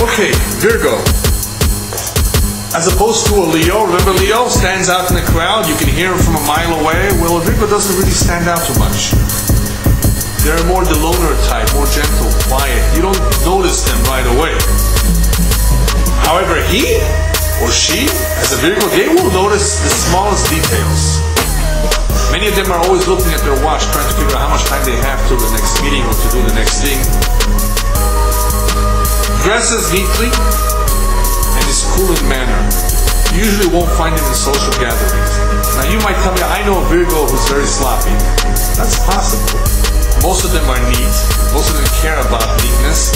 Okay, Virgo. As opposed to a Leo, remember Leo stands out in the crowd, you can hear him from a mile away. Well, a Virgo doesn't really stand out too much. They're more the loner type, more gentle, quiet. You don't notice them right away. However, he or she, as a Virgo, they will notice the smallest details. Many of them are always looking at their watch, trying to figure out how much time they have to the next meeting or to do the next thing. Dresses neatly and is cool in manner. You usually won't find him in social gatherings. Now you might tell me, I know a Virgo who's very sloppy. That's possible. Most of them are neat. Most of them care about neatness.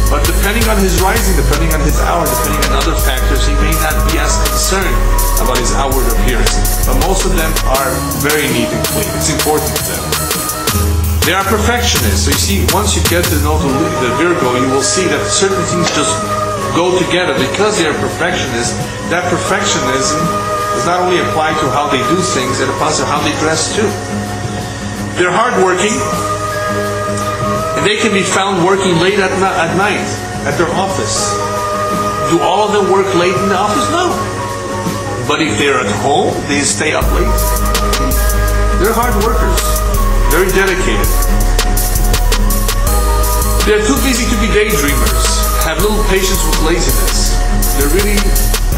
But depending on his rising, depending on his hour, depending on other factors, he may not be as concerned about his outward appearance. But most of them are very neat and clean. It's important to them. They are perfectionists. So you see, once you get to know the Virgo, you will see that certain things just go together. Because they are perfectionists, that perfectionism does not only apply to how they do things, it applies to how they dress too. They're hardworking, and they can be found working late at night at their office. Do all of them work late in the office? No. But if they're at home, they stay up late. They're hard workers. Very dedicated. They're too busy to be daydreamers. Have little patience with laziness. They're really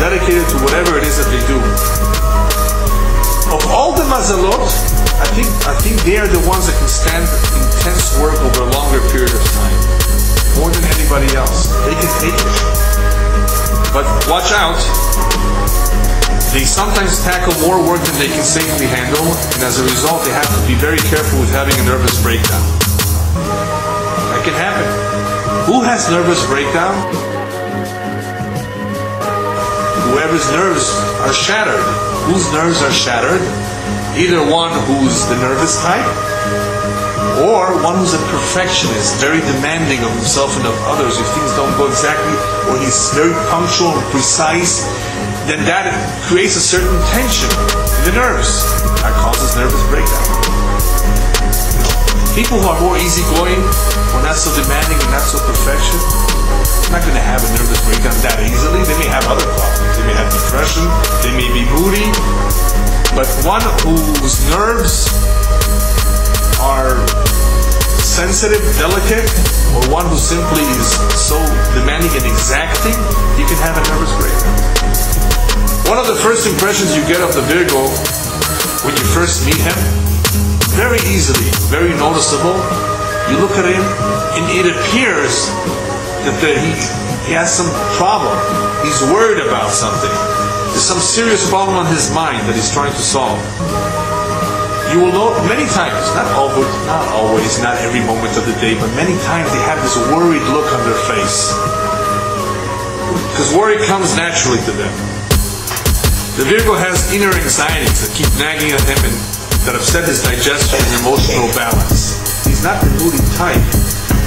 dedicated to whatever it is that they do. Of all the mazalot, I think they are the ones that can stand intense work over a longer period of time. More than anybody else. They can take it. But watch out. They sometimes tackle more work than they can safely handle, and as a result, they have to be very careful with having a nervous breakdown. That can happen. Who has nervous breakdown? Whoever's nerves are shattered. Whose nerves are shattered? Either one who's the nervous type, or one who's a perfectionist, very demanding of himself and of others. If things don't go exactly, or he's very punctual and precise, then that creates a certain tension in the nerves. That causes nervous breakdown. People who are more easygoing, or not so demanding and not so perfection, are not going to have a nervous breakdown that easily. They may have other problems. They may have depression, they may be moody, but one whose nerves are sensitive, delicate, or one who simply is so demanding and exacting, you can have a nervous breakdown. One of the first impressions you get of the Virgo when you first meet him, very easily, very noticeable, you look at him and it appears that he has some problem. He's worried about something. There's some serious problem on his mind that he's trying to solve. You will note many times, not always, not every moment of the day, but many times they have this worried look on their face. Because worry comes naturally to them. The Virgo has inner anxieties that keep nagging at him and that upset his digestion and emotional balance. He's not the moody type,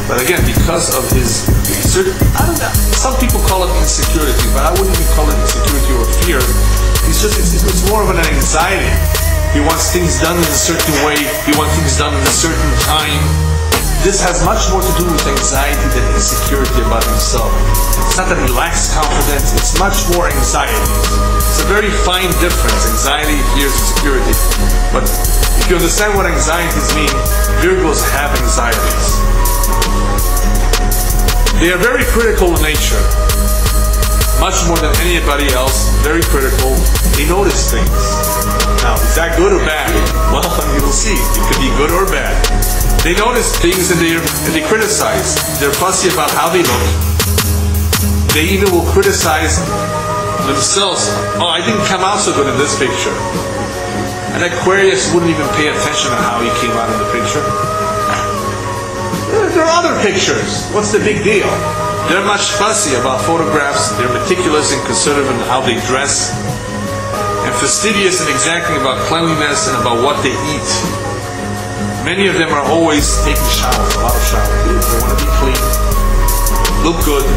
but again, because of his certain, I don't know, some people call it insecurity, but I wouldn't even call it insecurity or fear. It's more of an anxiety. He wants things done in a certain way. He wants things done in a certain time. This has much more to do with anxiety than insecurity about himself. It's not that he lacks confidence, it's much more anxiety. It's a very fine difference, anxiety, fears, insecurity. But if you understand what anxieties mean, Virgos have anxieties. They are very critical in nature. Much more than anybody else, very critical. They notice things. Now, is that good or bad? Well, you will see. It could be good or bad. They notice things and they criticize. They're fussy about how they look. They even will criticize themselves. Oh, I didn't come out so good in this picture. An Aquarius wouldn't even pay attention to how he came out in the picture. There are other pictures. What's the big deal? They're much fussy about photographs. They're meticulous and conservative in how they dress, and fastidious and exacting about cleanliness and about what they eat. Many of them are always taking showers, a lot of showers. They want to be clean, look good.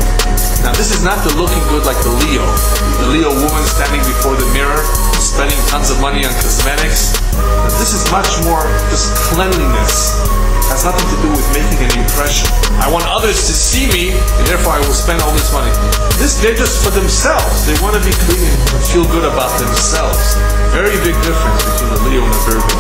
Now this is not the looking good like the Leo woman standing before the mirror, spending tons of money on cosmetics. But this is much more just cleanliness. has nothing to do with making an impression. I want others to see me, and therefore I will spend all this money. They're just for themselves. They want to be clean and feel good about themselves. Very big difference between a Leo and a Virgo.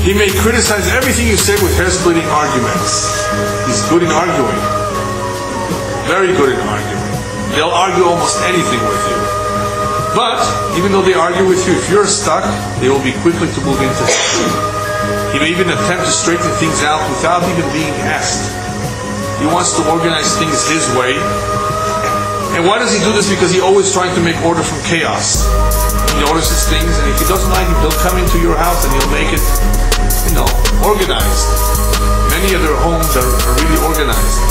He may criticize everything you say with hair-splitting arguments. He's good in arguing. Very good in arguing. They'll argue almost anything with you. But, even though they argue with you, if you're stuck, they will be quickly to move into it. He may even attempt to straighten things out without even being asked. He wants to organize things his way. And why does he do this? Because he's always trying to make order from chaos. He notices things, and if he doesn't like it, he'll come into your house and he'll make it, organized. Many of their homes are really organized.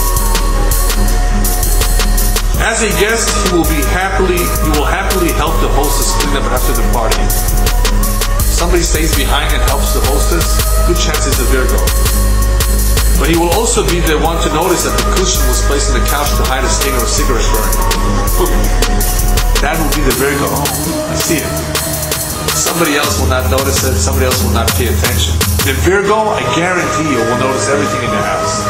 As a guest, he will happily help the hostess clean up after the party. Somebody stays behind and helps the hostess, good chance it's a Virgo. But he will also be the one to notice that the cushion was placed on the couch to hide a stain or a cigarette burn. That will be the Virgo. I see it. Somebody else will not notice it, somebody else will not pay attention. The Virgo, I guarantee you, will notice everything in the house.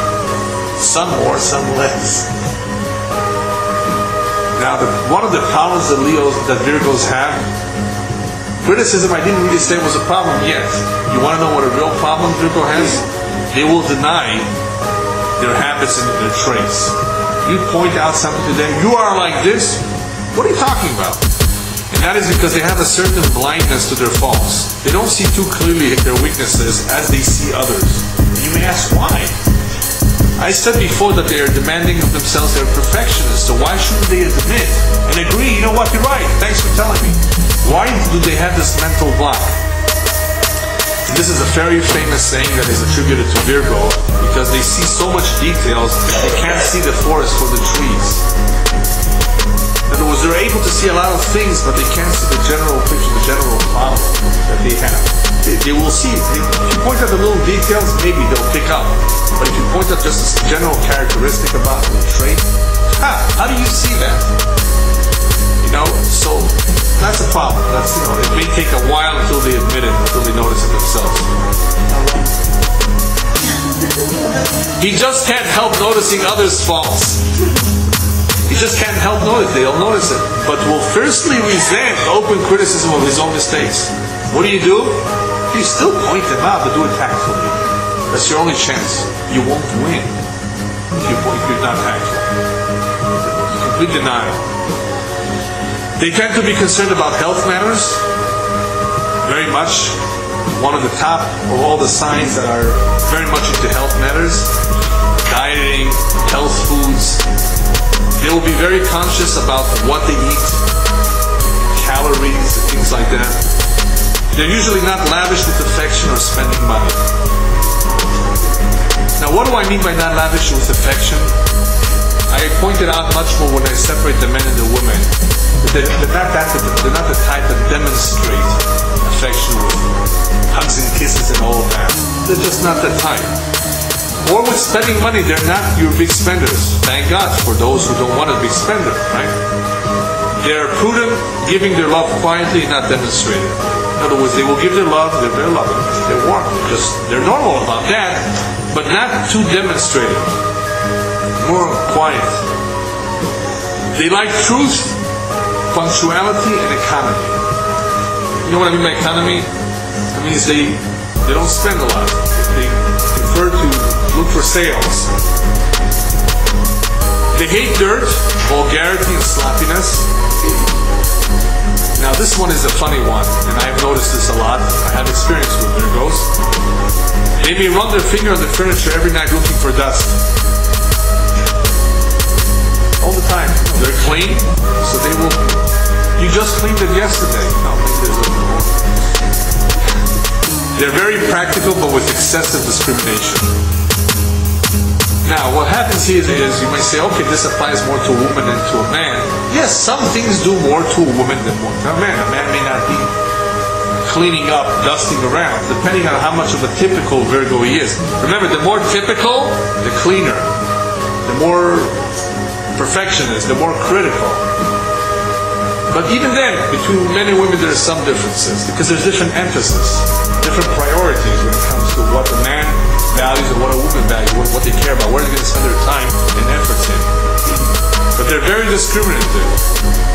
Some more, some less. Now, one of the problems that Virgos have, criticism I didn't really say was a problem yet. You want to know what a real problem Virgo has? They will deny their habits and their traits. You point out something to them, you are like this? What are you talking about? And that is because they have a certain blindness to their faults. They don't see too clearly their weaknesses as they see others. And you may ask why? I said before that they are demanding of themselves, they're perfectionists, so why shouldn't they admit and agree, you know what, you're right, thanks for telling me. Why do they have this mental block? And this is a very famous saying that is attributed to Virgo, because they see so much details, they can't see the forest for the trees. In other words, they're able to see a lot of things, but they can't see the general picture, the general problem that they have. They will see it. If you point out the little details, maybe they'll pick up. But if you point out just a general characteristic about the trait, how do you see that? So that's a problem. That's, it may take a while until they admit it, until they notice it themselves. He just can't help noticing others' faults. He just can't help notice. They'll notice it, but will fiercely resent open criticism of his own mistakes. What do? You still point them out, but do it tactfully. That's your only chance. You won't win if you're not tactful. Complete denial. They tend to be concerned about health matters, very much. One of the top of all the signs that are very much into health matters, dieting, health foods. They will be very conscious about what they eat, calories, and things like that. They're usually not lavish with affection or spending money. Now, what do I mean by not lavish with affection? I pointed out much more when I separate the men and the women. They're not the type that demonstrate affection with hugs and kisses and all of that. They're just not that type. Or with spending money, they're not your big spenders. Thank God for those who don't want a big spender, right? They're prudent, giving their love quietly and not demonstrated. In other words, they will give their love, they're very loving, they're warm, they're normal about that, but not too demonstrated. More quiet. They like truth, punctuality, and economy. You know what I mean by economy? That means they don't spend a lot. They prefer to look for sales. They hate dirt, vulgarity, and sloppiness. Now this one is a funny one, and I have noticed this a lot. I have experience with Virgos. They may run their finger on the furniture every night looking for dust. All the time. They're clean, so they will... You just cleaned it yesterday. No, maybe there's a little more. They're very practical, but with excessive discrimination. Now, what happens here is you might say, okay, this applies more to a woman than to a man. Yes, some things do more to a woman than more to a man. A man may not be cleaning up, dusting around, depending on how much of a typical Virgo he is. Remember, the more typical, the cleaner. The more perfectionist, the more critical. But even then, between men and women, there are some differences because there's different emphasis, different priorities when it comes to what a man values and what a woman values, what they care about, where they're going to spend their time and efforts in. But they're very discriminative.